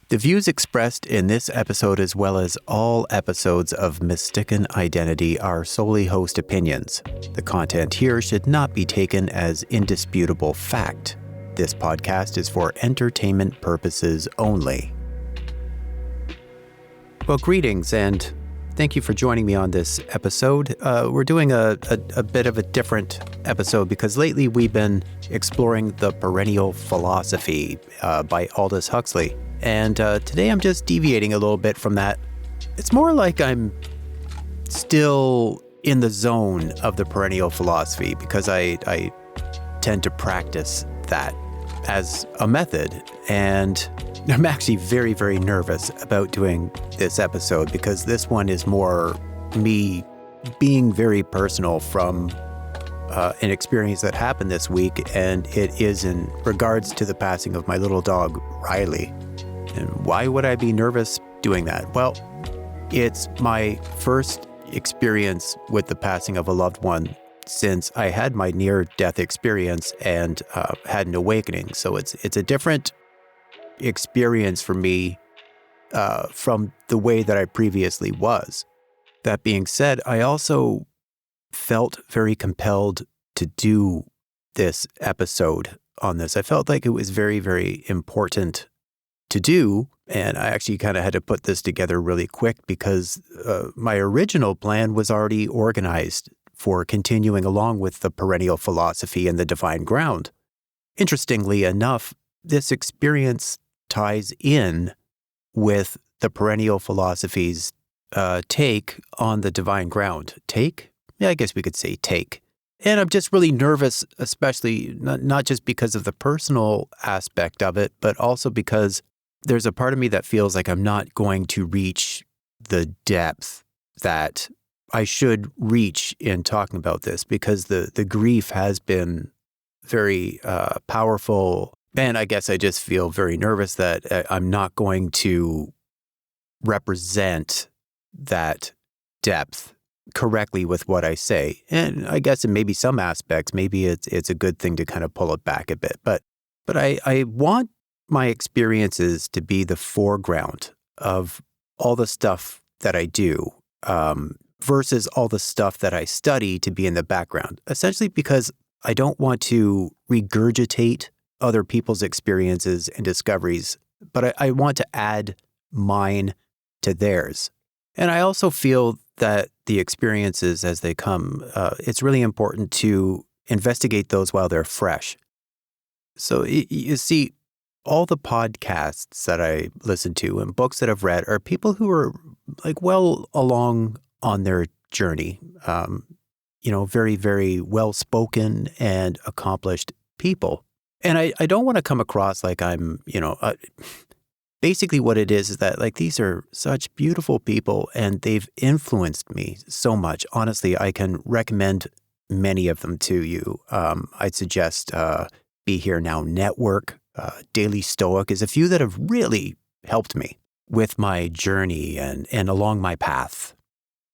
The views expressed in this episode, as well as all episodes of Mystican Identity, are solely host opinions. The content here should not be taken as indisputable fact. This podcast is for entertainment purposes only. Well, greetings, and thank you for joining me on this episode. We're doing a bit of a different episode because lately we've been exploring the perennial philosophy by Aldous Huxley. And today I'm just deviating a little bit from that. It's more like I'm still in the zone of the perennial philosophy because I tend to practice that as a method. And I'm actually very, very nervous about doing this episode because this one is more me being very personal from an experience that happened this week. And it is in regards to the passing of my little dog, Riley. And why would I be nervous doing that? Well, it's my first experience with the passing of a loved one since I had my near-death experience and had an awakening. So it's a different experience for me from the way that I previously was. That being said, I also felt very compelled to do this episode on this. I felt like it was very, very important to do, and I actually kind of had to put this together really quick because my original plan was already organized for continuing along with the perennial philosophy and the divine ground. Interestingly enough, this experience ties in with the perennial philosophy's take on the divine ground. Take? Yeah, I guess we could say take. And I'm just really nervous, especially not just because of the personal aspect of it, but also because there's a part of me that feels like I'm not going to reach the depth that I should reach in talking about this because the grief has been very powerful. And I guess I just feel very nervous that I'm not going to represent that depth correctly with what I say. And I guess in maybe some aspects, maybe it's a good thing to kind of pull it back a bit. But I want my experiences to be the foreground of all the stuff that I do versus all the stuff that I study to be in the background, essentially because I don't want to regurgitate other people's experiences and discoveries, but I want to add mine to theirs. And I also feel that the experiences as they come, it's really important to investigate those while they're fresh. So you see, all the podcasts that I listen to and books that I've read are people who are like well along on their journey, very, very well-spoken and accomplished people. And I don't want to come across like I'm, basically what it is that like these are such beautiful people and they've influenced me so much. Honestly, I can recommend many of them to you. I'd suggest Be Here Now Network. Daily Stoic is a few that have really helped me with my journey and along my path.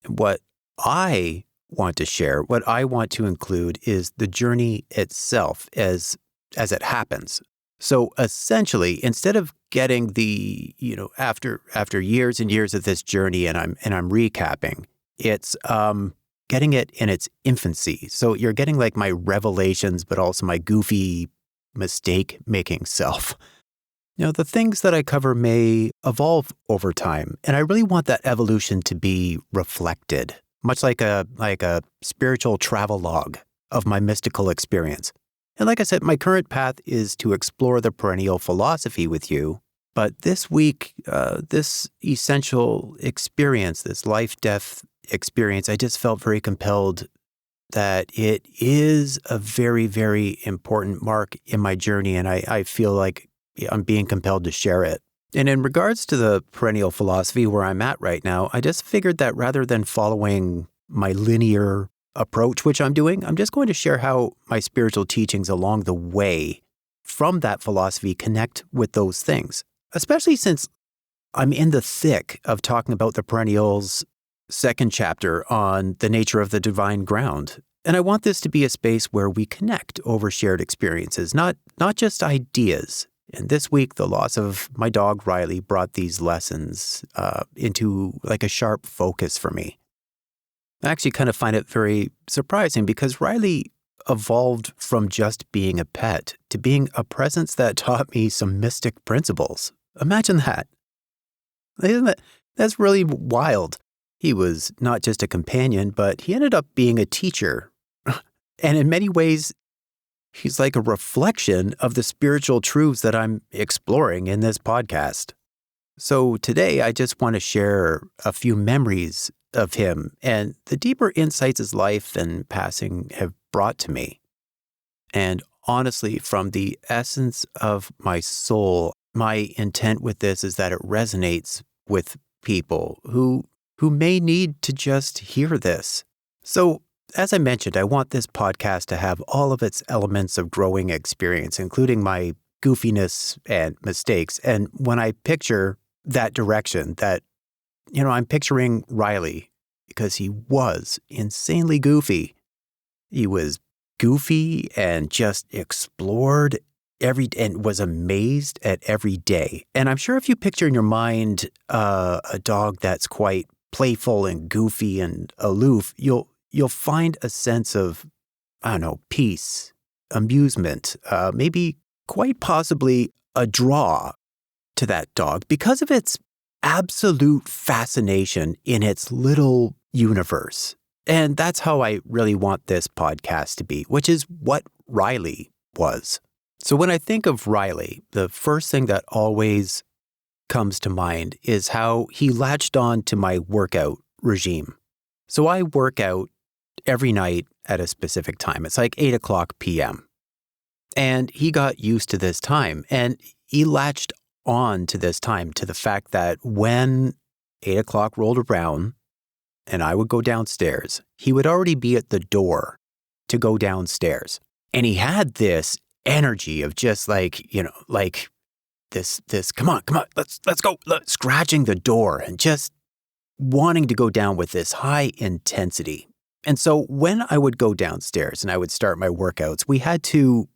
What I want to share, what I want to include is the journey itself as it happens. So essentially, instead of getting the, after years and years of this journey and I'm recapping, it's getting it in its infancy. So you're getting like my revelations, but also my goofy mistake-making self. The things that I cover may evolve over time, and I really want that evolution to be reflected, much like a spiritual travelogue of my mystical experience. And like I said, my current path is to explore the perennial philosophy with you, but this week, this essential experience, this life-death experience, I just felt very compelled that it is a very, very important mark in my journey, and I feel like I'm being compelled to share it. And in regards to the perennial philosophy where I'm at right now, I just figured that rather than following my linear approach, which I'm doing, I'm just going to share how my spiritual teachings along the way from that philosophy connect with those things, especially since I'm in the thick of talking about the perennials second chapter on the nature of the divine ground. And I want this to be a space where we connect over shared experiences, not just ideas. And this week, the loss of my dog, Riley, brought these lessons into like a sharp focus for me. I actually kind of find it very surprising because Riley evolved from just being a pet to being a presence that taught me some mystic principles. Imagine that. Isn't that? That's really wild. He was not just a companion, but he ended up being a teacher. And in many ways, he's like a reflection of the spiritual truths that I'm exploring in this podcast. So today, I just want to share a few memories of him and the deeper insights his life and passing have brought to me. And honestly, from the essence of my soul, my intent with this is that it resonates with people who may need to just hear this. So, as I mentioned, I want this podcast to have all of its elements of growing experience, including my goofiness and mistakes. And when I picture that direction, I'm picturing Riley because he was insanely goofy. He was goofy and just explored and was amazed at every day. And I'm sure if you picture in your mind a dog that's quite playful and goofy and aloof, you'll find a sense of, peace, amusement, maybe quite possibly a draw to that dog because of its absolute fascination in its little universe. And that's how I really want this podcast to be, which is what Riley was. So when I think of Riley, the first thing that always comes to mind is how he latched on to my workout regime. So I work out every night at a specific time. It's like 8:00 p.m. And he got used to this time. And he latched on to this time, to the fact that when 8:00 rolled around and I would go downstairs, he would already be at the door to go downstairs. And he had this energy of just this, come on, let's go, scratching the door and just wanting to go down with this high intensity. And so when I would go downstairs and I would start my workouts, we had to,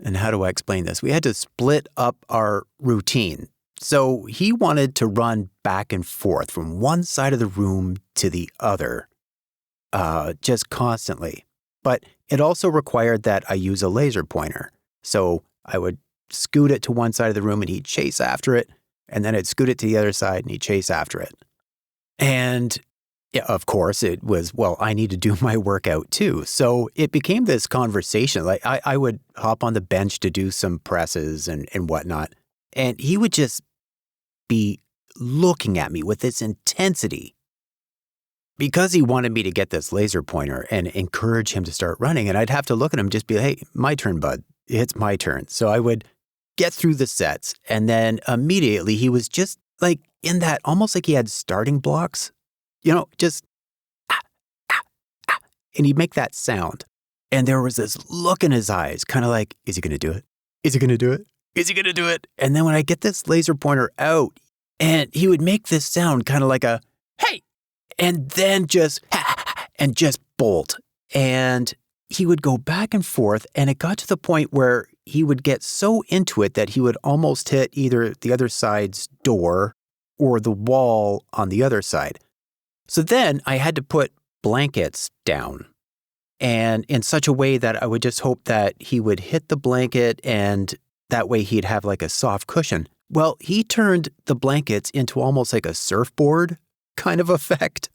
and how do I explain this? We had to split up our routine. So he wanted to run back and forth from one side of the room to the other, just constantly. But it also required that I use a laser pointer. So I would scoot it to one side of the room and he'd chase after it. And then I'd scoot it to the other side and he'd chase after it. And yeah, of course, it was, I need to do my workout too. So it became this conversation. Like I would hop on the bench to do some presses and whatnot. And he would just be looking at me with this intensity because he wanted me to get this laser pointer and encourage him to start running. And I'd have to look at him and just be, hey, my turn, bud. It's my turn. So I would get through the sets. And then immediately he was just like in that, almost like he had starting blocks, just, and he'd make that sound. And there was this look in his eyes, kind of like, is he going to do it? Is he going to do it? Is he going to do it? And then when I get this laser pointer out, and he would make this sound kind of like a, hey, and then just bolt. And he would go back and forth, and it got to the point where he would get so into it that he would almost hit either the other side's door or the wall on the other side. So then I had to put blankets down, and in such a way that I would just hope that he would hit the blanket and that way he'd have like a soft cushion. Well, he turned the blankets into almost like a surfboard kind of effect.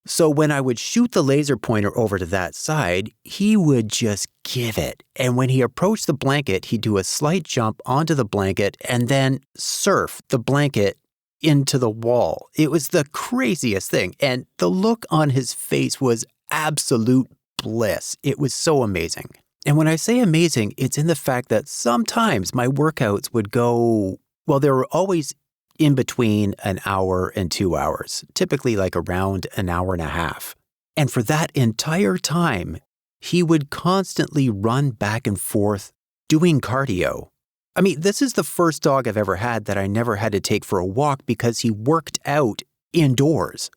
So when I would shoot the laser pointer over to that side, he would just give it. And when he approached the blanket, he'd do a slight jump onto the blanket and then surf the blanket into the wall. It was the craziest thing. And the look on his face was absolute bliss. It was so amazing. And when I say amazing, it's in the fact that sometimes my workouts would go, they were always in between an hour and 2 hours, typically like around an hour and a half. And for that entire time, he would constantly run back and forth doing cardio. I mean, this is the first dog I've ever had that I never had to take for a walk because he worked out indoors.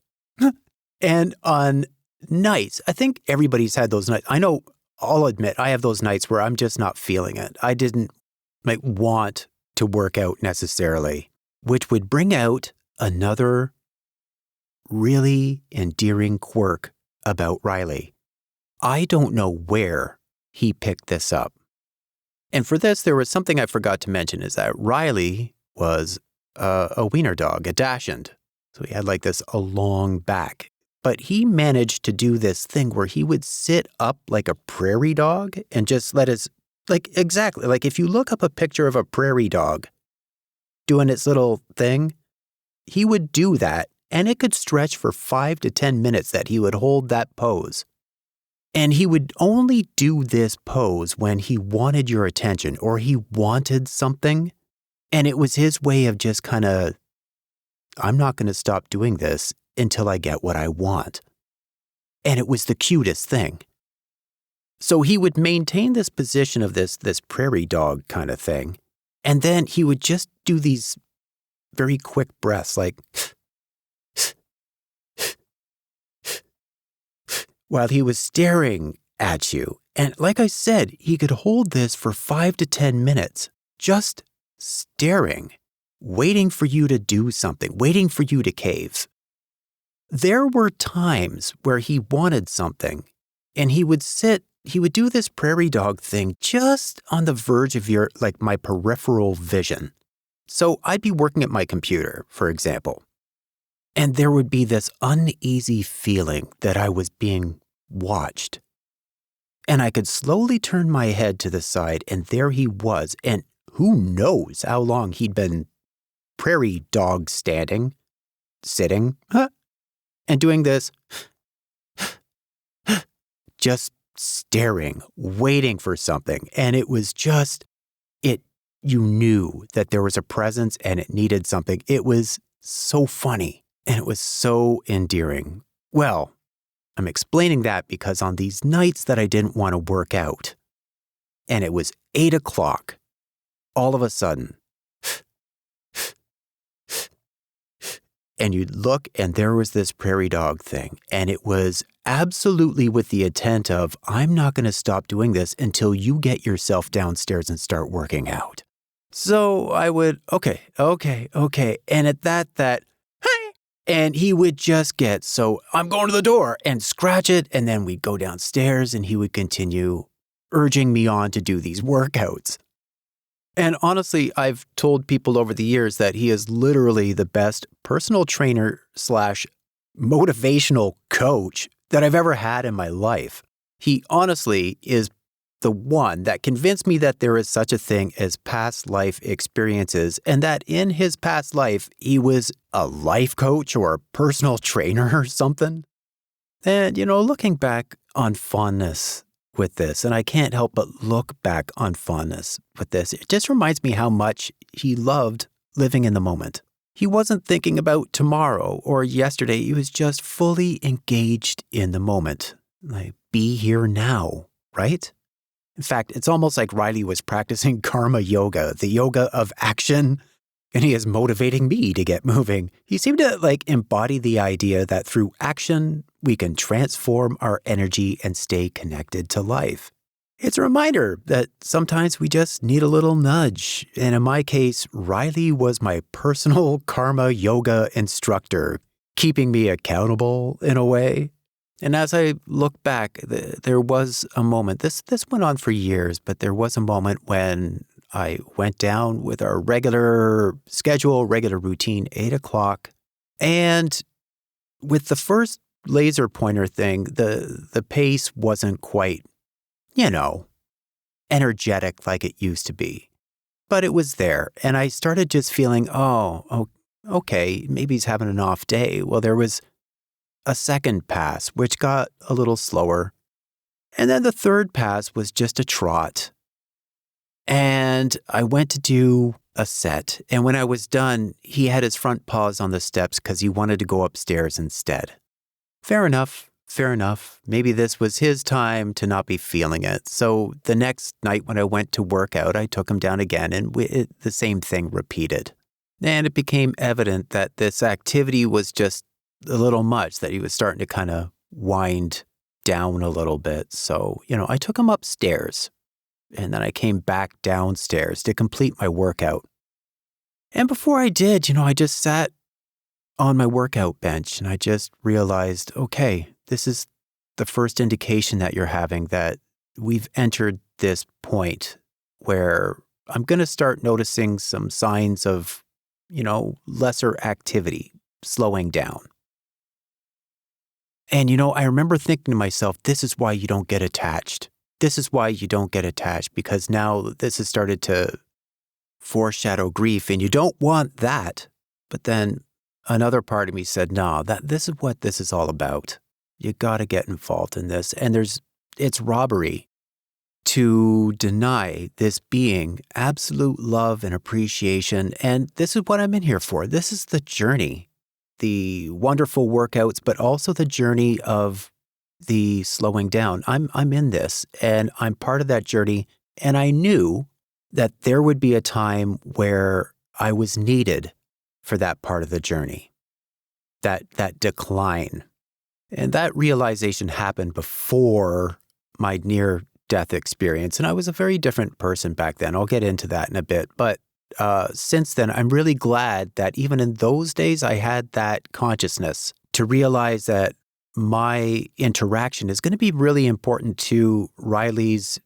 And on nights, I think everybody's had those nights. I know, I'll admit, I have those nights where I'm just not feeling it. I didn't want to work out necessarily, which would bring out another really endearing quirk about Riley. I don't know where he picked this up. And for this, there was something I forgot to mention, is that Riley was a wiener dog, a dachshund. So he had like a long back. But he managed to do this thing where he would sit up like a prairie dog and just let his, exactly, if you look up a picture of a prairie dog doing its little thing, he would do that, and it could stretch for 5 to 10 minutes that he would hold that pose. And he would only do this pose when he wanted your attention or he wanted something. And it was his way of just kind of, I'm not going to stop doing this until I get what I want. And it was the cutest thing. So he would maintain this position of this prairie dog kind of thing. And then he would just do these very quick breaths, while he was staring at you. And like I said, he could hold this for 5 to 10 minutes, just staring, waiting for you to do something, waiting for you to cave. There were times where he wanted something, and he would do this prairie dog thing just on the verge of my peripheral vision. So I'd be working at my computer, for example, and there would be this uneasy feeling that I was being watched. And I could slowly turn my head to the side, and there he was, and who knows how long he'd been prairie dog sitting, and doing this, just staring, waiting for something. And it was just, you knew that there was a presence and it needed something. It was so funny and it was so endearing. Well, I'm explaining that because on these nights that I didn't want to work out, and it was 8 o'clock, all of a sudden, and you'd look and there was this prairie dog thing, and it was absolutely with the intent of, I'm not going to stop doing this until you get yourself downstairs and start working out. So I would, okay. And at that, hey, and he would just get, so I'm going to the door and scratch it. And then we'd go downstairs and he would continue urging me on to do these workouts. And honestly, I've told people over the years that he is literally the best personal trainer / motivational coach that I've ever had in my life. He honestly is the one that convinced me that there is such a thing as past life experiences, and that in his past life, he was a life coach or a personal trainer or something. And, looking back on fondness with this, and I can't help but look back on fondness with this, it just reminds me how much he loved living in the moment. He wasn't thinking about tomorrow or yesterday. He was just fully engaged in the moment. Be here now, right? In fact, it's almost like Riley was practicing karma yoga, the yoga of action, and he is motivating me to get moving. He seemed to embody the idea that through action, we can transform our energy and stay connected to life. It's a reminder that sometimes we just need a little nudge. And in my case, Riley was my personal karma yoga instructor, keeping me accountable in a way. And as I look back, there was a moment, this went on for years, but there was a moment when I went down with our regular schedule, regular routine, 8 o'clock. And with the first laser pointer thing, the pace wasn't quite, energetic like it used to be. But it was there. And I started just feeling, okay, maybe he's having an off day. Well, there was a second pass, which got a little slower. And then the third pass was just a trot. And I went to do a set. And when I was done, he had his front paws on the steps because he wanted to go upstairs instead. Fair enough. Maybe this was his time to not be feeling it. So the next night when I went to work out, I took him down again and the same thing repeated. And it became evident that this activity was just a little much, that he was starting to kind of wind down a little bit. So, I took him upstairs and then I came back downstairs to complete my workout. And before I did, I just sat on my workout bench and I just realized, okay, this is the first indication that you're having that we've entered this point where I'm going to start noticing some signs of, lesser activity, slowing down. And, I remember thinking to myself, this is why you don't get attached. This is why you don't get attached, because now this has started to foreshadow grief and you don't want that. But then another part of me said, no, this is what this is all about. You got to get involved in this. And it's robbery to deny this being absolute love and appreciation. And this is what I'm in here for. This is the journey, the wonderful workouts, but also the journey of the slowing down. I'm in this and I'm part of that journey. And I knew that there would be a time where I was needed for that part of the journey, that decline. And that realization happened before my near-death experience. And I was a very different person back then. I'll get into that in a bit. But since then, I'm really glad that even in those days, I had that consciousness to realize that my interaction is going to be really important to Riley's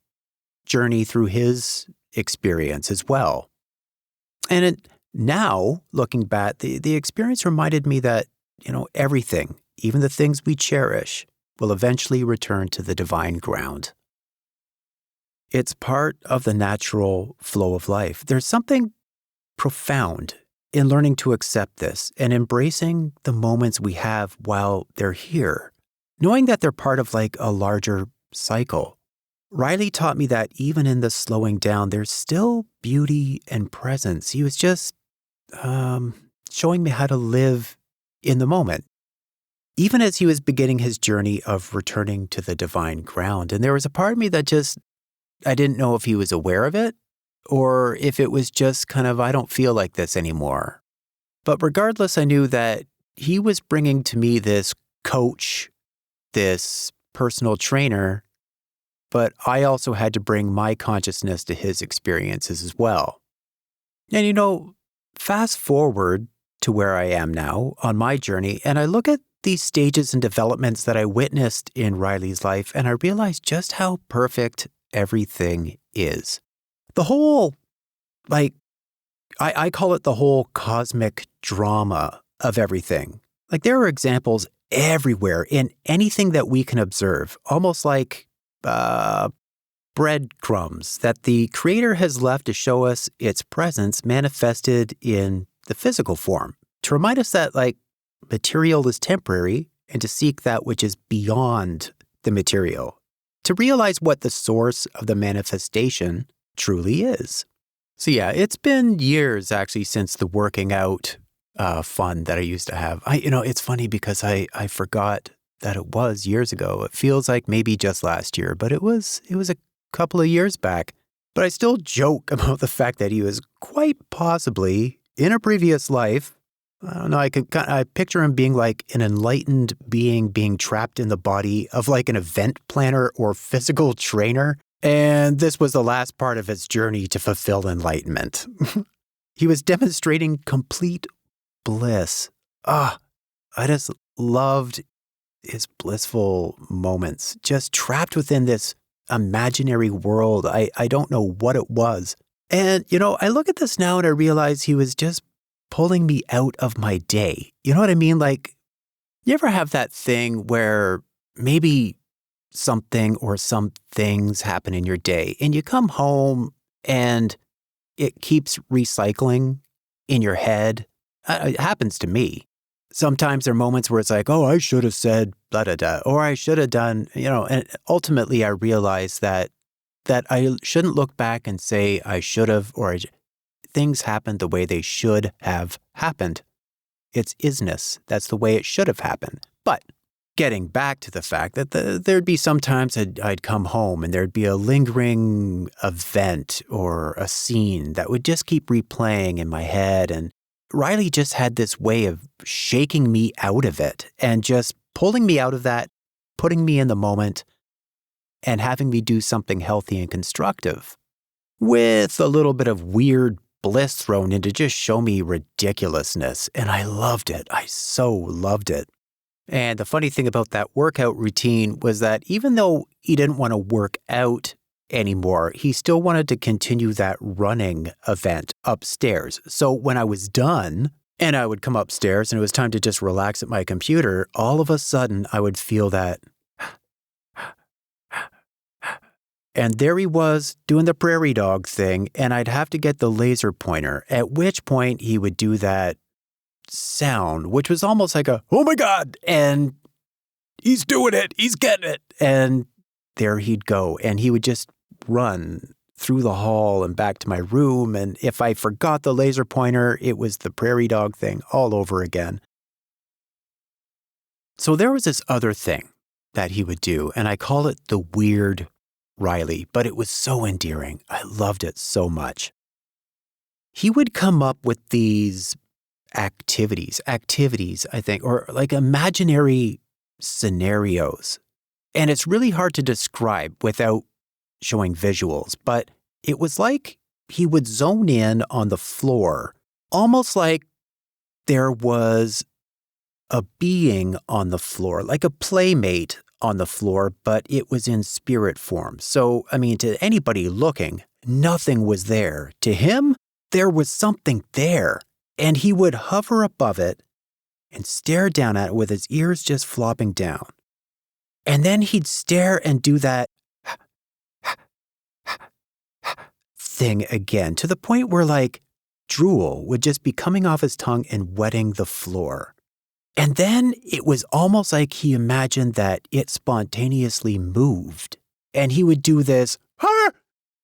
journey through his experience as well. And now, looking back, the experience reminded me that, everything, even the things we cherish, will eventually return to the divine ground. It's part of the natural flow of life. There's something profound in learning to accept this and embracing the moments we have while they're here, knowing that they're part of like a larger cycle. Riley taught me that even in the slowing down, there's still beauty and presence. He was just showing me how to live in the moment, even as he was beginning his journey of returning to the divine ground. And there was a part of me that I didn't know if he was aware of it or if it was just kind of, I don't feel like this anymore. But regardless, I knew that he was bringing to me this coach, this personal trainer, but I also had to bring my consciousness to his experiences as well. And fast forward to where I am now on my journey, and I look at these stages and developments that I witnessed in Riley's life, and I realize just how perfect everything is. The whole, I call it the whole cosmic drama of everything. Like there are examples everywhere in anything that we can observe, almost like breadcrumbs that the Creator has left to show us its presence manifested in the physical form, to remind us that material is temporary and to seek that which is beyond the material, to realize what the source of the manifestation truly is. So yeah, it's been years actually since the working out fun that I used to have. It's funny because I forgot that it was years ago. It feels like maybe just last year, but it was a couple of years back. But I still joke about the fact that he was quite possibly in a previous life. I don't know. I picture him being like an enlightened being trapped in the body of like an event planner or physical trainer. And this was the last part of his journey to fulfill enlightenment. He was demonstrating complete bliss. I just loved his blissful moments, just trapped within this imaginary world. I don't know what it was. And, I look at this now and I realize he was just pulling me out of my day. You know what I mean? Like, you ever have that thing where maybe something or some things happen in your day and you come home and it keeps recycling in your head? It happens to me. Sometimes there are moments where it's like, oh, I should have said blah, blah, blah, or I should have done, and ultimately I realized that I shouldn't look back and say I should have, things happened the way they should have happened. It's isness. That's the way it should have happened. But getting back to the fact that there'd be sometimes I'd come home and there'd be a lingering event or a scene that would just keep replaying in my head. And Riley just had this way of shaking me out of it and just pulling me out of that, putting me in the moment, and having me do something healthy and constructive with a little bit of weird bliss thrown in to just show me ridiculousness. And I loved it. I so loved it. And the funny thing about that workout routine was that even though he didn't want to work out anymore, he still wanted to continue that running event upstairs. So when I was done and I would come upstairs and it was time to just relax at my computer, all of a sudden I would feel that. And there he was doing the prairie dog thing, and I'd have to get the laser pointer, at which point he would do that sound, which was almost like a, oh my God, and he's doing it, he's getting it. And there he'd go, and he would just run through the hall and back to my room. And if I forgot the laser pointer, it was the prairie dog thing all over again. So there was this other thing that he would do, and I call it the weird Riley, but it was so endearing. I loved it so much. He would come up with these activities, I think, or like imaginary scenarios. And it's really hard to describe without showing visuals, but it was like he would zone in on the floor, almost like there was a being on the floor, like a playmate on the floor, but it was in spirit form. So, I mean, to anybody looking, nothing was there. To him, there was something there, and he would hover above it and stare down at it with his ears just flopping down. And then he'd stare and do that thing again, to the point where, like, drool would just be coming off his tongue and wetting the floor. And then it was almost like he imagined that it spontaneously moved. And he would do this,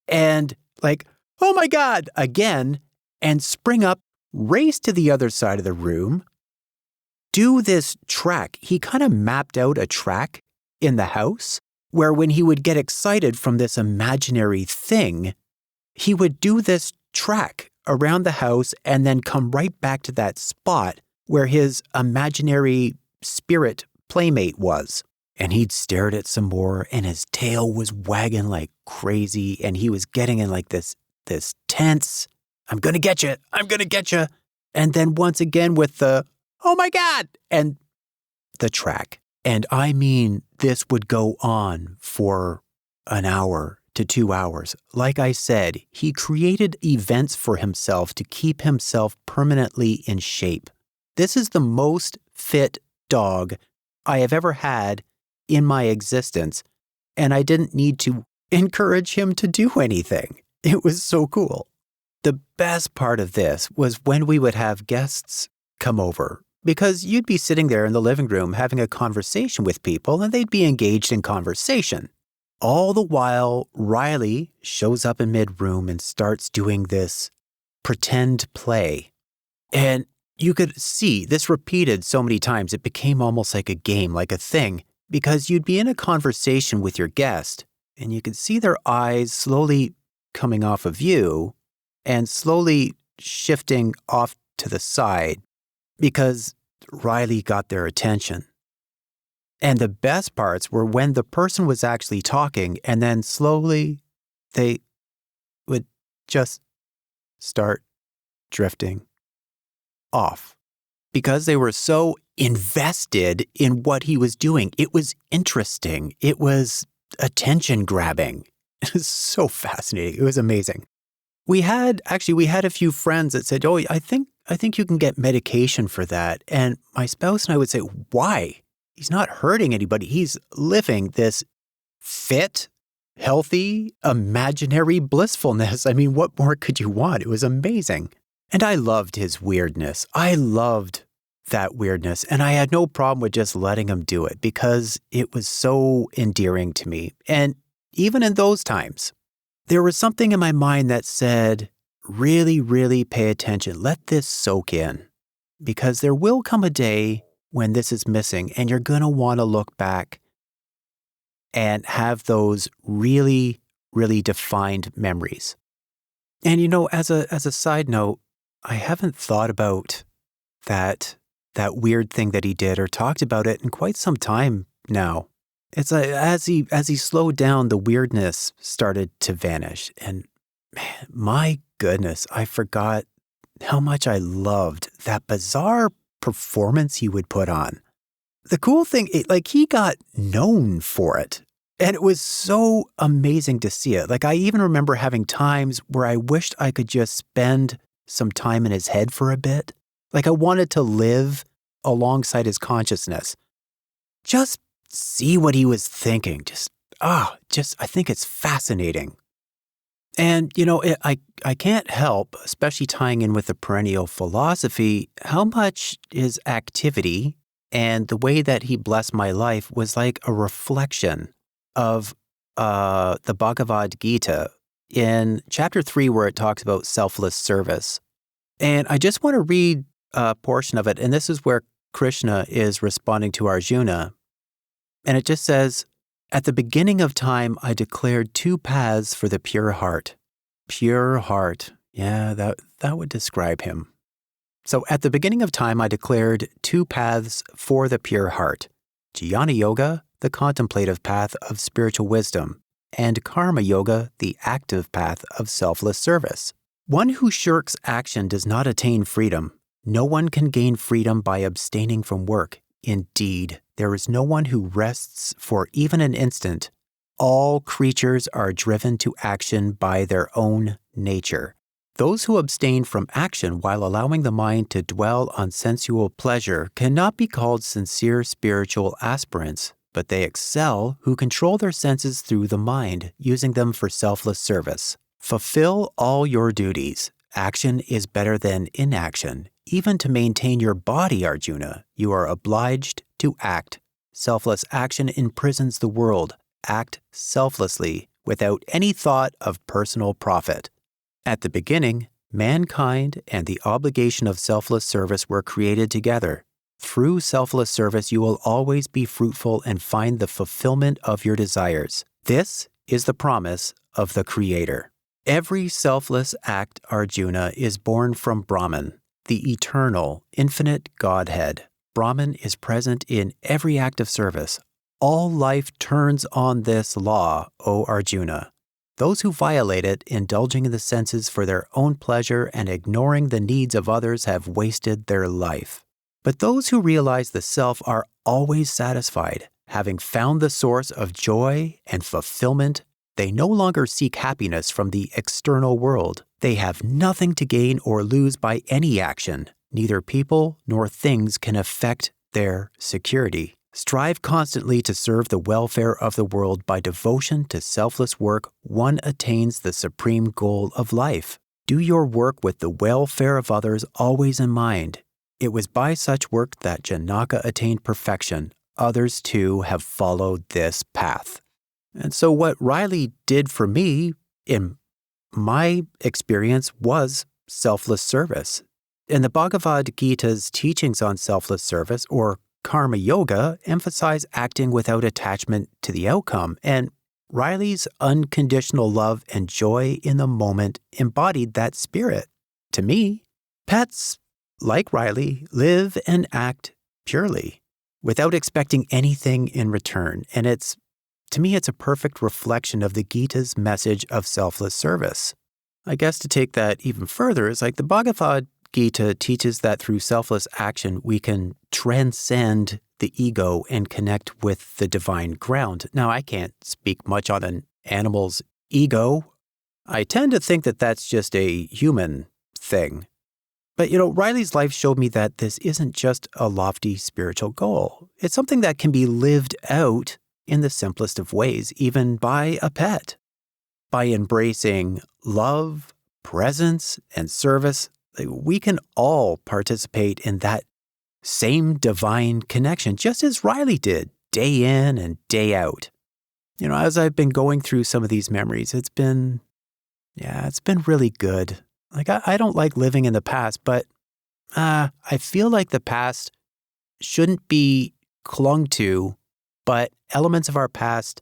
and like, oh my God, again, and spring up, race to the other side of the room, do this track. He kind of mapped out a track in the house where when he would get excited from this imaginary thing, he would do this track around the house and then come right back to that spot where his imaginary spirit playmate was. And he'd stare at it some more, and his tail was wagging like crazy, and he was getting in like this tense, I'm gonna get you. And then once again with the, oh my God, and the track. And I mean, this would go on for an hour to 2 hours. Like I said, he created events for himself to keep himself permanently in shape. This is the most fit dog I have ever had in my existence, and I didn't need to encourage him to do anything. It was so cool. The best part of this was when we would have guests come over, because you'd be sitting there in the living room having a conversation with people, and they'd be engaged in conversation. All the while, Riley shows up in mid-room and starts doing this pretend play. And you could see this repeated so many times, it became almost like a game, like a thing, because you'd be in a conversation with your guest, and you could see their eyes slowly coming off of you and slowly shifting off to the side because Riley got their attention. And the best parts were when the person was actually talking, and then slowly they would just start drifting off because they were so invested in what he was doing. It was interesting. It was attention grabbing. It was so fascinating. It was amazing. We had a few friends that said, oh, I think you can get medication for that. And my spouse and I would say, why? He's not hurting anybody. He's living this fit, healthy, imaginary blissfulness. I mean, what more could you want? It was amazing. And I loved his weirdness. I loved that weirdness. And I had no problem with just letting him do it because it was so endearing to me. And even in those times, there was something in my mind that said, really, really pay attention. Let this soak in. Because there will come a day when this is missing, and you're going to want to look back and have those really, really defined memories. And you know, as a side note, I haven't thought about that weird thing that he did or talked about it in quite some time now. It's as he slowed down, the weirdness started to vanish. And My goodness, I forgot how much I loved that bizarre performance he would put on. The cool thing, he got known for it. And it was so amazing to see it. I even remember having times where I wished I could just spend some time in his head for a bit. I wanted to live alongside his consciousness. Just see what he was thinking. I think it's fascinating. And, I can't help, especially tying in with the perennial philosophy, how much his activity and the way that he blessed my life was like a reflection of the Bhagavad Gita in chapter 3, where it talks about selfless service. And I just want to read a portion of it. And this is where Krishna is responding to Arjuna. And it just says, "At the beginning of time, I declared 2 paths for the pure heart." Pure heart. Yeah, that would describe him. So at the beginning of time, I declared 2 paths for the pure heart: Jnana Yoga, the contemplative path of spiritual wisdom, and Karma Yoga, the active path of selfless service. One who shirks action does not attain freedom. No one can gain freedom by abstaining from work. Indeed, there is no one who rests for even an instant. All creatures are driven to action by their own nature. Those who abstain from action while allowing the mind to dwell on sensual pleasure cannot be called sincere spiritual aspirants, but they excel who control their senses through the mind, using them for selfless service. Fulfill all your duties. Action is better than inaction. Even to maintain your body, Arjuna, you are obliged to act. Selfless action imprisons the world. Act selflessly, without any thought of personal profit. At the beginning, mankind and the obligation of selfless service were created together. Through selfless service, you will always be fruitful and find the fulfillment of your desires. This is the promise of the Creator. Every selfless act, Arjuna, is born from Brahman, the eternal, infinite Godhead. Brahman is present in every act of service. All life turns on this law, O Arjuna. Those who violate it, indulging in the senses for their own pleasure and ignoring the needs of others, have wasted their life. But those who realize the self are always satisfied. Having found the source of joy and fulfillment, they no longer seek happiness from the external world. They have nothing to gain or lose by any action. Neither people nor things can affect their security. Strive constantly to serve the welfare of the world. By devotion to selfless work, one attains the supreme goal of life. Do your work with the welfare of others always in mind. It was by such work that Janaka attained perfection. Others, too, have followed this path. And so what Riley did for me, in my experience, was selfless service. And the Bhagavad Gita's teachings on selfless service, or Karma Yoga, emphasize acting without attachment to the outcome, and Riley's unconditional love and joy in the moment embodied that spirit. To me, pets, like Riley, live and act purely, without expecting anything in return, and to me, it's a perfect reflection of the Gita's message of selfless service. I guess to take that even further is the Bhagavad Gita teaches that through selfless action, we can transcend the ego and connect with the divine ground. Now, I can't speak much on an animal's ego. I tend to think that that's just a human thing. But, Riley's life showed me that this isn't just a lofty spiritual goal. It's something that can be lived out in the simplest of ways, even by a pet. By embracing love, presence, and service, we can all participate in that same divine connection, just as Riley did, day in and day out. As I've been going through some of these memories, it's been really good. I don't like living in the past, but I feel like the past shouldn't be clung to, but elements of our past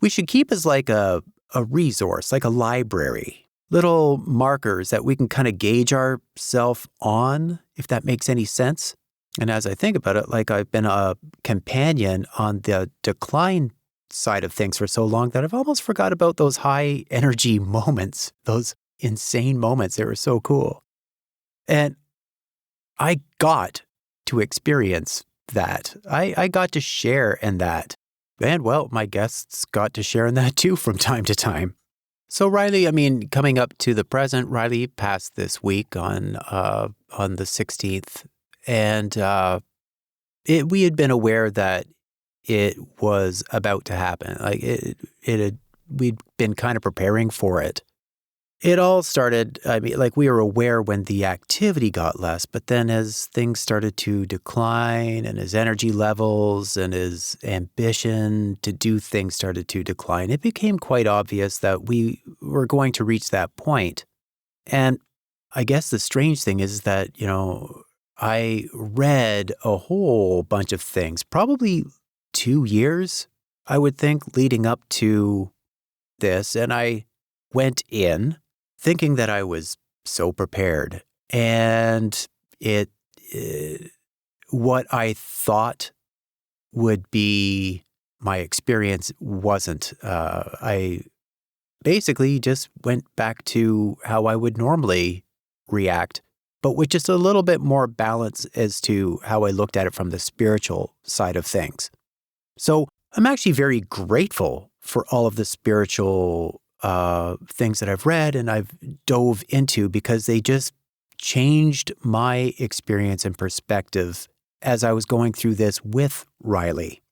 we should keep as a resource, like a library. Little markers that we can kind of gauge ourselves on, if that makes any sense. And as I think about it, I've been a companion on the decline side of things for so long that I've almost forgot about those high energy moments, those insane moments. They were so cool. And I got to experience that. I got to share in that. And well, my guests got to share in that too from time to time. So Riley, coming up to the present, Riley passed this week on the 16th. And we had been aware that it was about to happen. We'd been kind of preparing for it. It all started, we were aware when the activity got less, but then as things started to decline and his energy levels and his ambition to do things started to decline, it became quite obvious that we were going to reach that point. And I guess the strange thing is that, I read a whole bunch of things, probably 2 years, I would think, leading up to this. And I went in thinking that I was so prepared. And what I thought would be my experience wasn't. I basically just went back to how I would normally react, but with just a little bit more balance as to how I looked at it from the spiritual side of things. So I'm actually very grateful for all of the spiritual things that I've read and I've dove into, because they just changed my experience and perspective as I was going through this with Riley.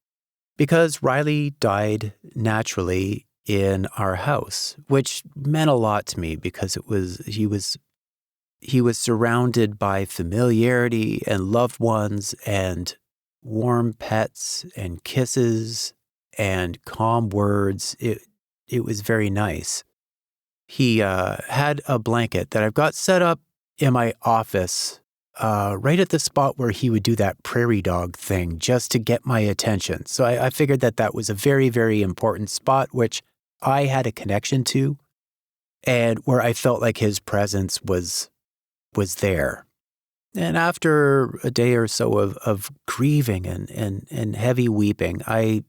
Because Riley died naturally in our house, which meant a lot to me because he was surrounded by familiarity and loved ones and warm pets and kisses and calm words. It was very nice. He had a blanket that I've got set up in my office right at the spot where he would do that prairie dog thing just to get my attention. So I figured that was a very, very important spot, which I had a connection to and where I felt like his presence was there. And after a day or so of grieving and heavy weeping, I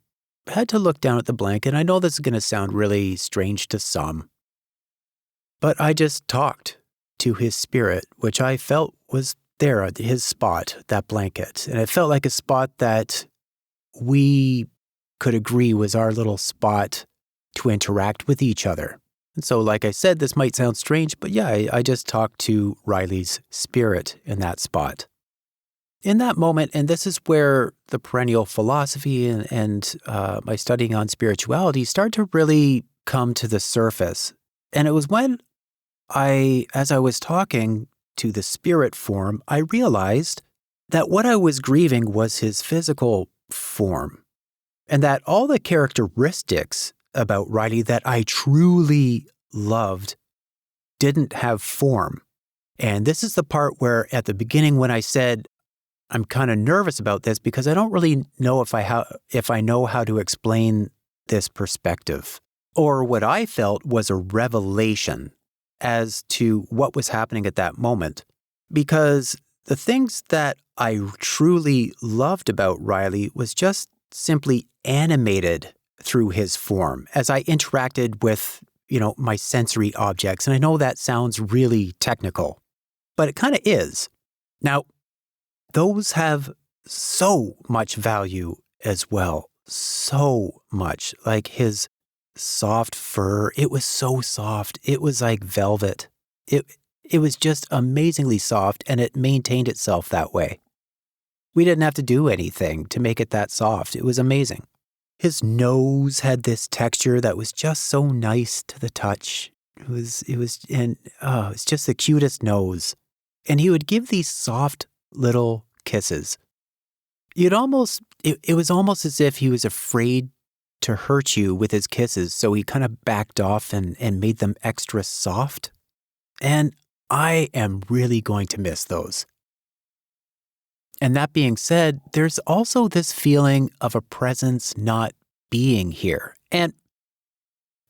had to look down at the blanket. I know this is going to sound really strange to some, but I just talked to his spirit, which I felt was there at his spot, that blanket. And it felt like a spot that we could agree was our little spot to interact with each other. And so, like I said, this might sound strange, but yeah, I just talked to Riley's spirit in that spot. In that moment, and this is where the perennial philosophy and my studying on spirituality started to really come to the surface. And it was when as I was talking to the spirit form, I realized that what I was grieving was his physical form, and that all the characteristics about Riley that I truly loved didn't have form. And this is the part where at the beginning when I said, I'm kind of nervous about this because I don't really know if I know how to explain this perspective. Or what I felt was a revelation as to what was happening at that moment. Because the things that I truly loved about Riley was just simply animated through his form as I interacted with, my sensory objects. And I know that sounds really technical, but it kind of is. Now, those have so much value as well. So much. Like his soft fur. It was so soft. It was like velvet. It was just amazingly soft, and it maintained itself that way. We didn't have to do anything to make it that soft. It was amazing. His nose had this texture that was just so nice to the touch. It's just the cutest nose. And he would give these soft little kisses. It was almost as if he was afraid to hurt you with his kisses, so he kind of backed off and made them extra soft. And I am really going to miss those. And that being said, there's also this feeling of a presence not being here. And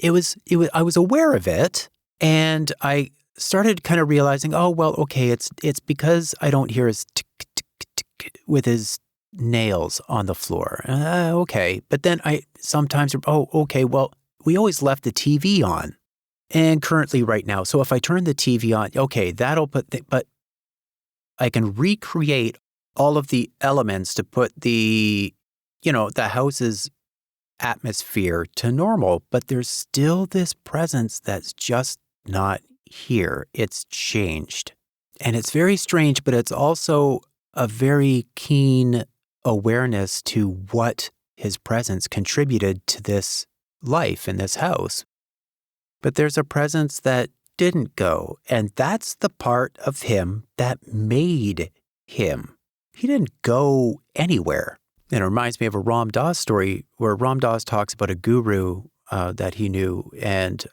I was aware of it, and I started kind of realizing, oh, well, okay, it's because I don't hear his tick, tick, tick with his nails on the floor. Okay. But then okay, well, we always left the TV on. and currently right now. So if I turn the TV on, okay, but I can recreate all of the elements to put the house's atmosphere to normal, but there's still this presence that's just not here. It's changed. And it's very strange, but it's also a very keen awareness to what his presence contributed to this life in this house. But there's a presence that didn't go, and that's the part of him that made him. He didn't go anywhere. And it reminds me of a Ram Dass story where Ram Dass talks about a guru that he knew, and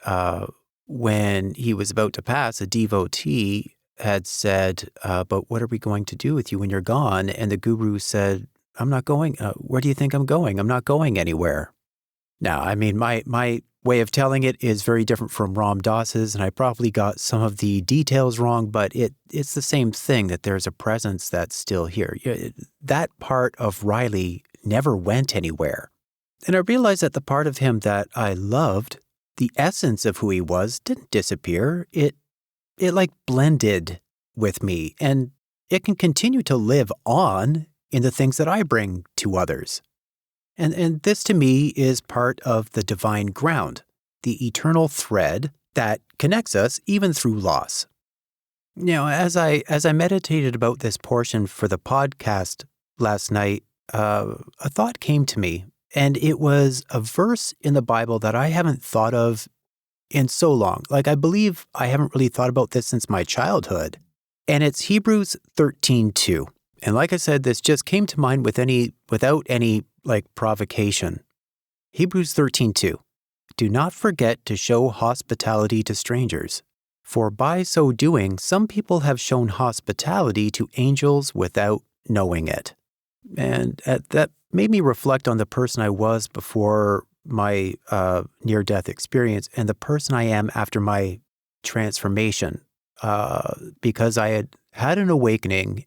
when he was about to pass, a devotee had said, but what are we going to do with you when you're gone? And the guru said, I'm not going. Where do you think I'm going? I'm not going anywhere. Now, I mean, my way of telling it is very different from Ram Dass's, and I probably got some of the details wrong, but it's the same thing, that there's a presence that's still here. That part of Riley never went anywhere. And I realized that the part of him that I loved, the essence of who he was, didn't disappear. It like blended with me, and it can continue to live on in the things that I bring to others. And this to me is part of the divine ground, the eternal thread that connects us even through loss. As I meditated about this portion for the podcast last night, a thought came to me, and it was a verse in the Bible that I haven't thought of in so long. Like, I believe I haven't really thought about this since my childhood. And it's Hebrews 13:2. And like I said, this just came to mind without any provocation. Hebrews 13:2. Do not forget to show hospitality to strangers, for by so doing, some people have shown hospitality to angels without knowing it. And that made me reflect on the person I was before my near-death experience and the person I am after my transformation, because I had an awakening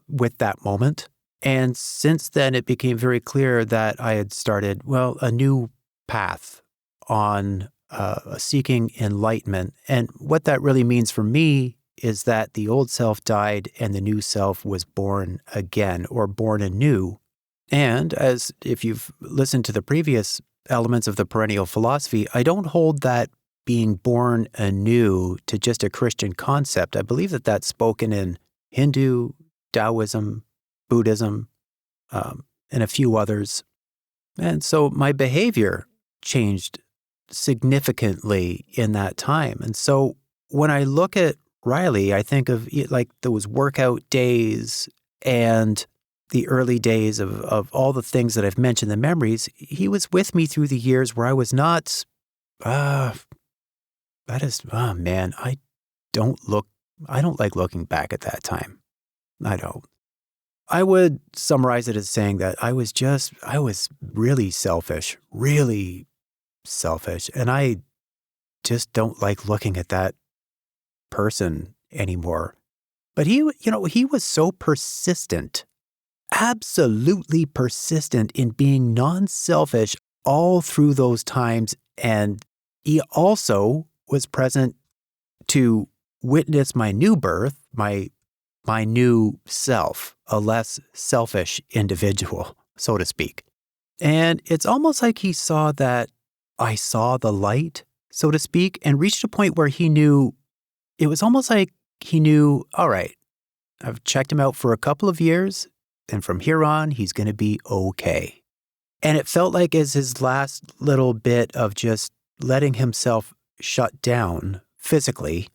with that moment. And since then, it became very clear that I had started, a new path on seeking enlightenment. And what that really means for me is that the old self died and the new self was born again, or born anew. And as if you've listened to the previous elements of the perennial philosophy, I don't hold that being born anew to just a Christian concept. I believe that that's spoken in Hindu, Taoism, Buddhism, and a few others. And so my behavior changed significantly in that time. And so when I look at Riley, I think of those workout days and the early days of all the things that I've mentioned, the memories. He was with me through the years where I was not, I don't like looking back at that time. I don't. I would summarize it as saying that I was really selfish, and I just don't like looking at that person anymore. But he was so persistent, absolutely persistent in being non-selfish all through those times, and he also was present to witness my new birth, my new self, a less selfish individual, so to speak. And it's almost like he saw that I saw the light, so to speak, and reached a point where he knew, it was almost like he knew, all right, I've checked him out for a couple of years, and from here on, he's going to be okay. And it felt like as his last little bit of just letting himself shut down physically,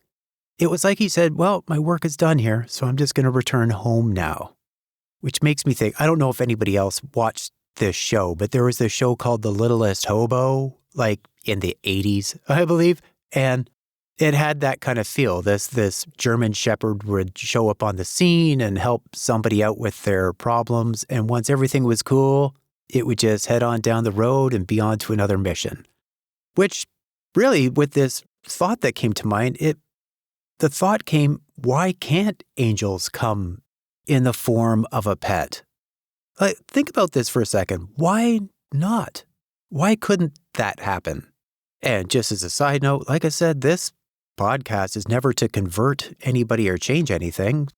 it was like he said, well, my work is done here, so I'm just going to return home now. Which makes me think, I don't know if anybody else watched this show, but there was this show called The Littlest Hobo, in the 80s, I believe. And it had that kind of feel. This German Shepherd would show up on the scene and help somebody out with their problems. And once everything was cool, it would just head on down the road and be on to another mission. Which really, with this thought that came to mind, the thought came, why can't angels come in the form of a pet? Think about this for a second. Why not? Why couldn't that happen? And just as a side note, like I said, this podcast is never to convert anybody or change anything.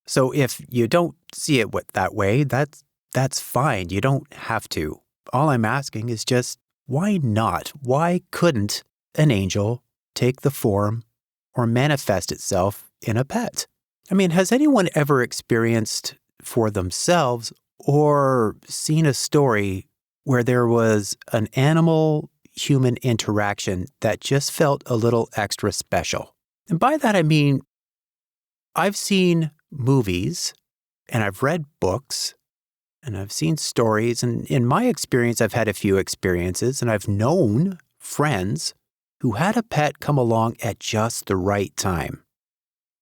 So if you don't see it that way, that's fine. You don't have to. All I'm asking is just, why not? Why couldn't an angel take the form or manifest itself in a pet? I mean, has anyone ever experienced for themselves or seen a story where there was an animal-human interaction that just felt a little extra special? And by that, I mean, I've seen movies and I've read books and I've seen stories. And in my experience, I've had a few experiences and I've known friends who had a pet come along at just the right time.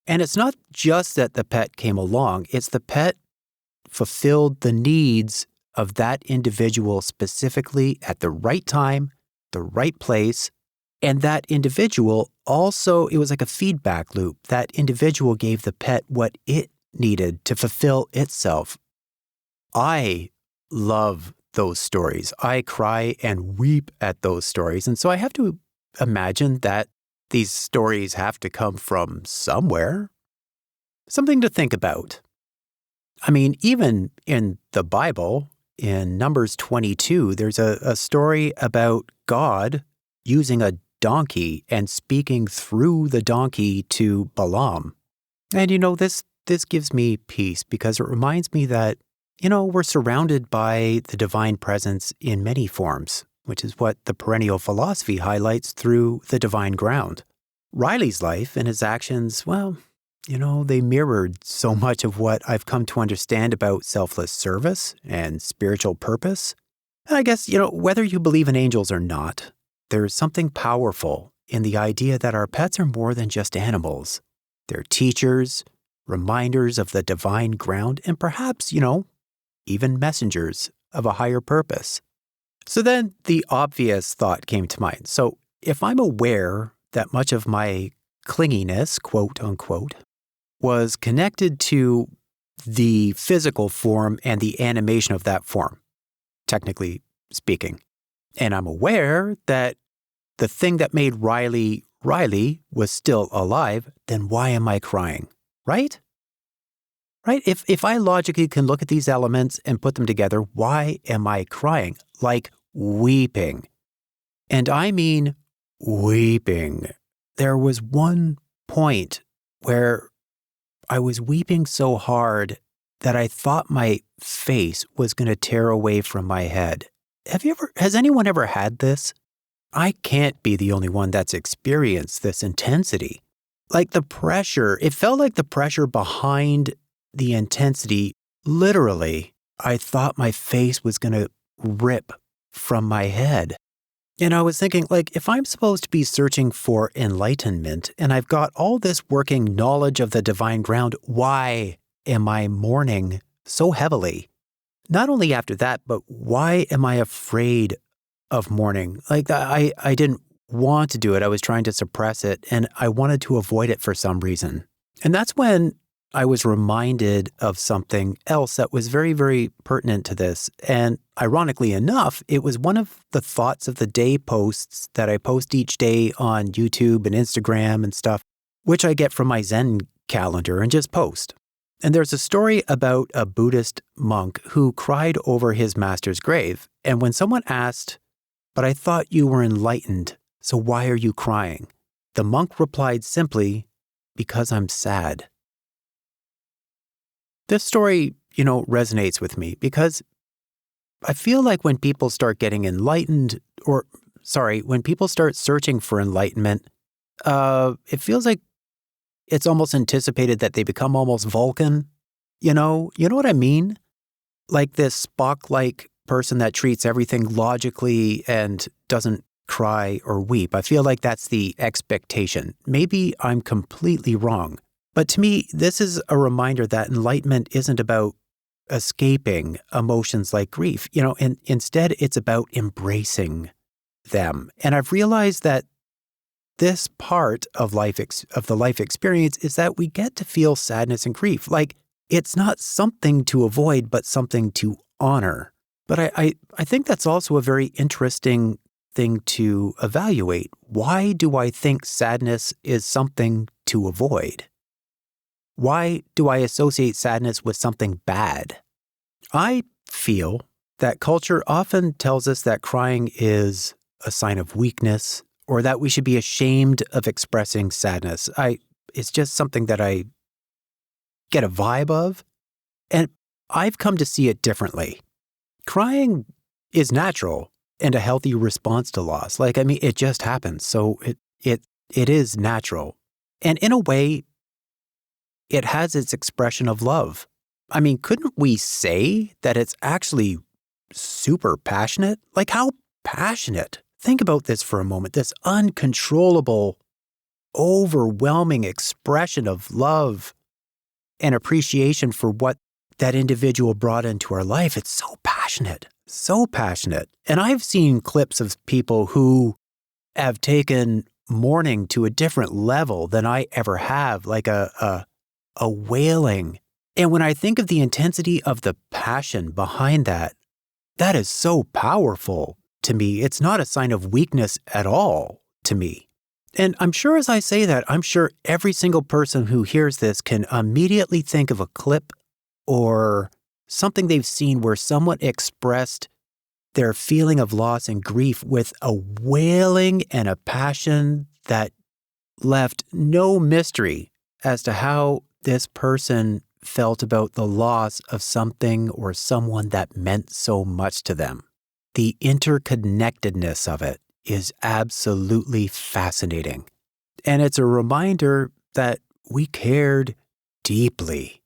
And it's not just that the pet came along, it's the pet fulfilled the needs of that individual specifically at the right time, the right place. And that individual also, it was like a feedback loop. That individual gave the pet what it needed to fulfill itself. I love those stories. I cry and weep at those stories. And so I have to imagine that these stories have to come from somewhere. Something to think about. I mean, even in the Bible, in Numbers 22, there's a story about God using a donkey and speaking through the donkey to Balaam. And this gives me peace because it reminds me that, we're surrounded by the divine presence in many forms, which is what the perennial philosophy highlights through the divine ground. Riley's life and his actions, well, they mirrored so much of what I've come to understand about selfless service and spiritual purpose. And I guess, whether you believe in angels or not, there's something powerful in the idea that our pets are more than just animals. They're teachers, reminders of the divine ground, and perhaps, even messengers of a higher purpose. So then the obvious thought came to mind. So if I'm aware that much of my clinginess, quote unquote, was connected to the physical form and the animation of that form, technically speaking, and I'm aware that the thing that made Riley was still alive, then why am I crying? Right? Right? If I logically can look at these elements and put them together, why am I crying? Like weeping. And I mean weeping. There was one point where I was weeping so hard that I thought my face was going to tear away from my head. Has anyone ever had this? I can't be the only one that's experienced this intensity. Like the pressure, it felt like the pressure behind the intensity, literally, I thought my face was going to rip from my head. And I was thinking, if I'm supposed to be searching for enlightenment and I've got all this working knowledge of the divine ground, why am I mourning so heavily? Not only after that, but why am I afraid of mourning? I didn't want to do it. I was trying to suppress it and I wanted to avoid it for some reason. And that's when I was reminded of something else that was very, very pertinent to this. And ironically enough, it was one of the thoughts of the day posts that I post each day on YouTube and Instagram and stuff, which I get from my Zen calendar and just post. And there's a story about a Buddhist monk who cried over his master's grave. And when someone asked, "But I thought you were enlightened, so why are you crying?" the monk replied simply, "Because I'm sad." This story, resonates with me because I feel like when people start getting enlightened, when people start searching for enlightenment, it feels like it's almost anticipated that they become almost Vulcan. You know what I mean? Like this Spock-like person that treats everything logically and doesn't cry or weep. I feel like that's the expectation. Maybe I'm completely wrong. But to me, this is a reminder that enlightenment isn't about escaping emotions like grief, and instead it's about embracing them. And I've realized that this part of the life experience is that we get to feel sadness and grief. Like it's not something to avoid, but something to honor. But I think that's also a very interesting thing to evaluate. Why do I think sadness is something to avoid? Why do I associate sadness with something bad? I feel that culture often tells us that crying is a sign of weakness or that we should be ashamed of expressing sadness. It's just something that I get a vibe of, and I've come to see it differently. Crying is natural and a healthy response to loss. It just happens. So it is natural. And in a way, it has its expression of love. Couldn't we say that it's actually super passionate? How passionate? Think about this for a moment. This uncontrollable, overwhelming expression of love and appreciation for what that individual brought into our life. It's so passionate, so passionate. And I've seen clips of people who have taken mourning to a different level than I ever have, like a wailing. And when I think of the intensity of the passion behind that, that is so powerful to me. It's not a sign of weakness at all to me. And I'm sure as I say that, I'm sure every single person who hears this can immediately think of a clip or something they've seen where someone expressed their feeling of loss and grief with a wailing and a passion that left no mystery as to how this person felt about the loss of something or someone that meant so much to them. The interconnectedness of it is absolutely fascinating. And it's a reminder that we cared deeply,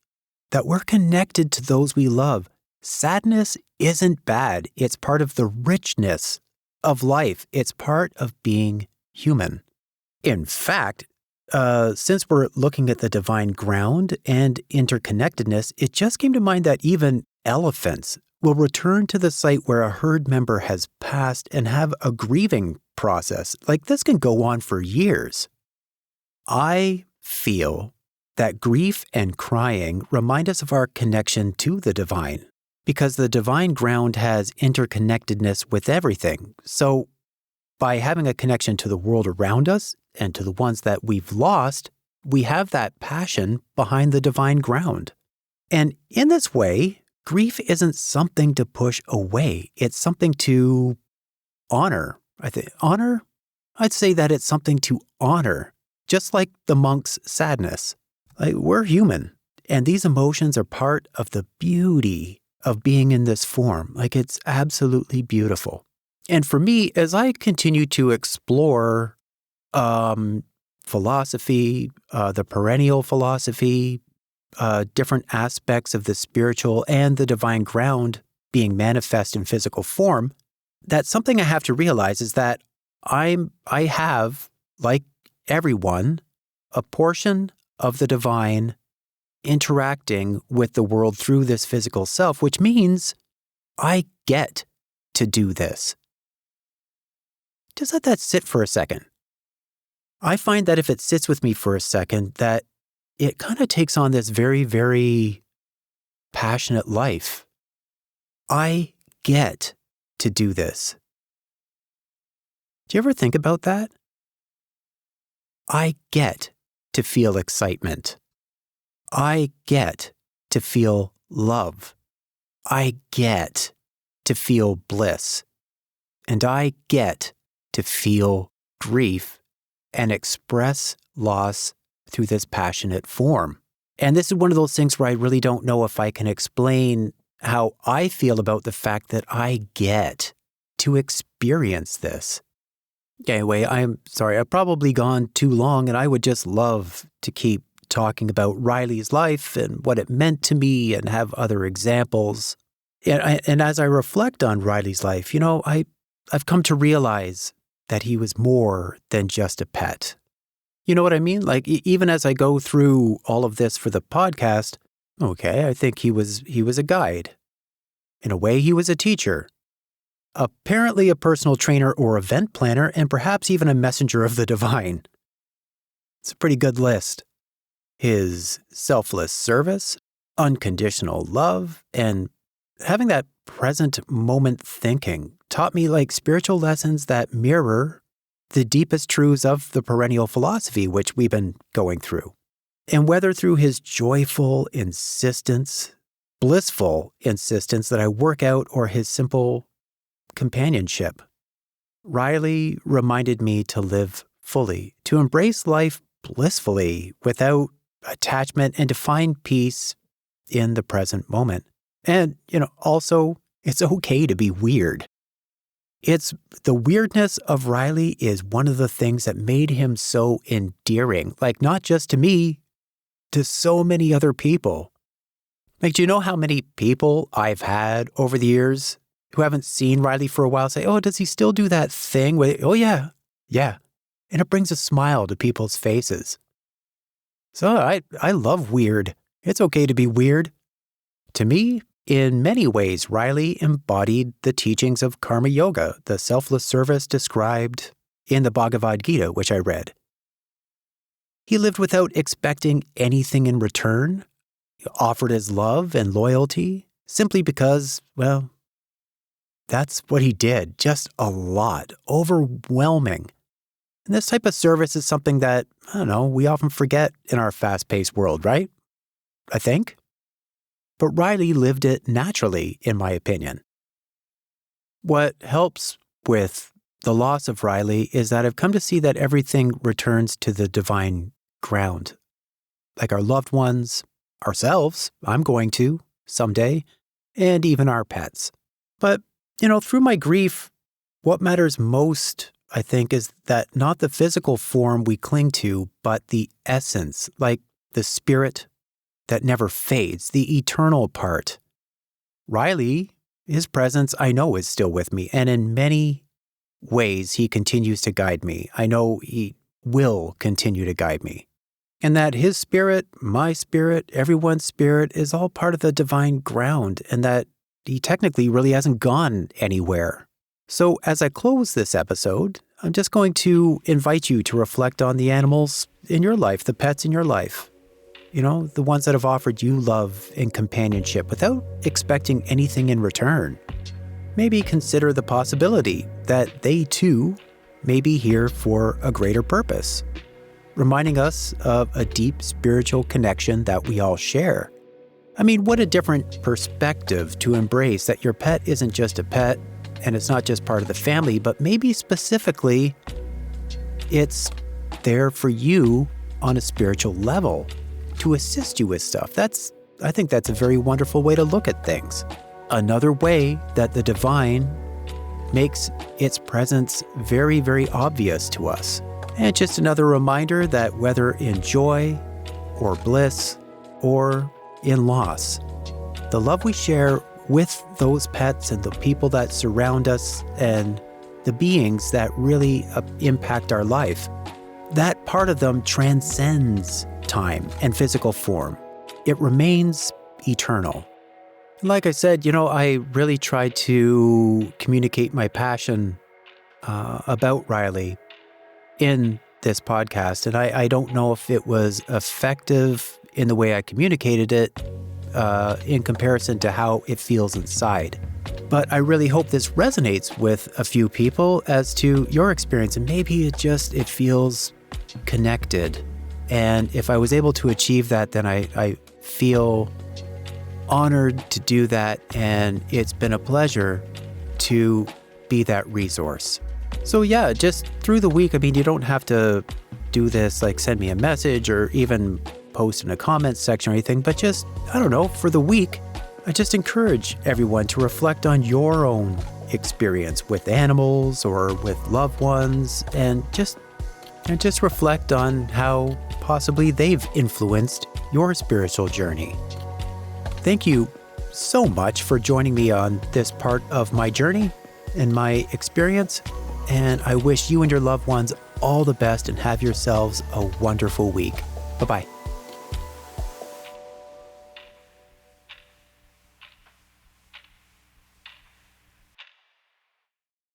that we're connected to those we love. Sadness isn't bad. It's part of the richness of life. It's part of being human. In fact, since we're looking at the divine ground and interconnectedness, it just came to mind that even elephants will return to the site where a herd member has passed and have a grieving process. This can go on for years. I feel that grief and crying remind us of our connection to the divine, because the divine ground has interconnectedness with everything. So by having a connection to the world around us and to the ones that we've lost, we have that passion behind the divine ground. And in this way, grief isn't something to push away. It's something to honor. I'd say that it's something to honor, just like the monk's sadness. We're human, and these emotions are part of the beauty of being in this form. It's absolutely beautiful. And for me, as I continue to explore philosophy, the perennial philosophy, different aspects of the spiritual and the divine ground being manifest in physical form, that's something I have to realize is that I have, like everyone, a portion of the divine interacting with the world through this physical self, which means I get to do this. Just let that sit for a second. I find that if it sits with me for a second, that it kind of takes on this very, very passionate life. I get to do this. Do you ever think about that? I get to feel excitement. I get to feel love. I get to feel bliss. And I get to feel grief and express loss through this passionate form. And this is one of those things where I really don't know if I can explain how I feel about the fact that I get to experience this. Anyway, I'm sorry, I've probably gone too long, and I would just love to keep talking about Riley's life and what it meant to me and have other examples. And as I reflect on Riley's life, I've come to realize that he was more than just a pet. You know what I mean? Even as I go through all of this for the podcast, okay, I think he was a guide. In a way, he was a teacher. Apparently a personal trainer or event planner, and perhaps even a messenger of the divine. It's a pretty good list. His selfless service, unconditional love, and having that present moment thinking taught me like spiritual lessons that mirror the deepest truths of the perennial philosophy, which we've been going through. And whether through his joyful insistence, blissful insistence that I work out, or his simple companionship, Riley reminded me to live fully, to embrace life blissfully without attachment, and to find peace in the present moment. And, also, it's okay to be weird. The weirdness of Riley is one of the things that made him so endearing, like not just to me, to so many other people. Like, do you know how many people I've had over the years who haven't seen Riley for a while say, oh, does he still do that thing? Oh, yeah. And it brings a smile to people's faces. So I love weird. It's okay to be weird. To me, in many ways, Riley embodied the teachings of karma yoga, the selfless service described in the Bhagavad Gita, which I read. He lived without expecting anything in return, offered his love and loyalty simply because, well, that's what he did. Just a lot, overwhelming. And this type of service is something that, we often forget in our fast-paced world, right? I think. But Riley lived it naturally, in my opinion. What helps with the loss of Riley is that I've come to see that everything returns to the divine ground. Like our loved ones, ourselves, I'm going to someday, and even our pets. But, through my grief, what matters most, I think, is that not the physical form we cling to, but the essence, like the spirit that never fades, the eternal part. Riley, his presence, I know, is still with me, and in many ways he continues to guide me. I know he will continue to guide me. And that his spirit, my spirit, everyone's spirit is all part of the divine ground, and that he technically really hasn't gone anywhere. So as I close this episode, I'm just going to invite you to reflect on the animals in your life, the pets in your life. The ones that have offered you love and companionship without expecting anything in return. Maybe consider the possibility that they too may be here for a greater purpose, reminding us of a deep spiritual connection that we all share. What a different perspective to embrace that your pet isn't just a pet and it's not just part of the family, but maybe specifically it's there for you on a spiritual level, to assist you with stuff. I think that's a very wonderful way to look at things. Another way that the divine makes its presence very, very obvious to us. And just another reminder that whether in joy or bliss or in loss, the love we share with those pets and the people that surround us and the beings that really impact our life, that part of them transcends time and physical form. It remains eternal. Like I said, I really tried to communicate my passion about Riley in this podcast, and I don't know if it was effective in the way I communicated it in comparison to how it feels inside. But I really hope this resonates with a few people as to your experience, and maybe it feels connected. And if I was able to achieve that, then I feel honored to do that, and it's been a pleasure to be that resource. So yeah, just through the week, you don't have to do this, like send me a message or even post in a comments section or anything, but just, for the week, I just encourage everyone to reflect on your own experience with animals or with loved ones, and just reflect on how possibly they've influenced your spiritual journey. Thank you so much for joining me on this part of my journey and my experience, and I wish you and your loved ones all the best and have yourselves a wonderful week. Bye-bye.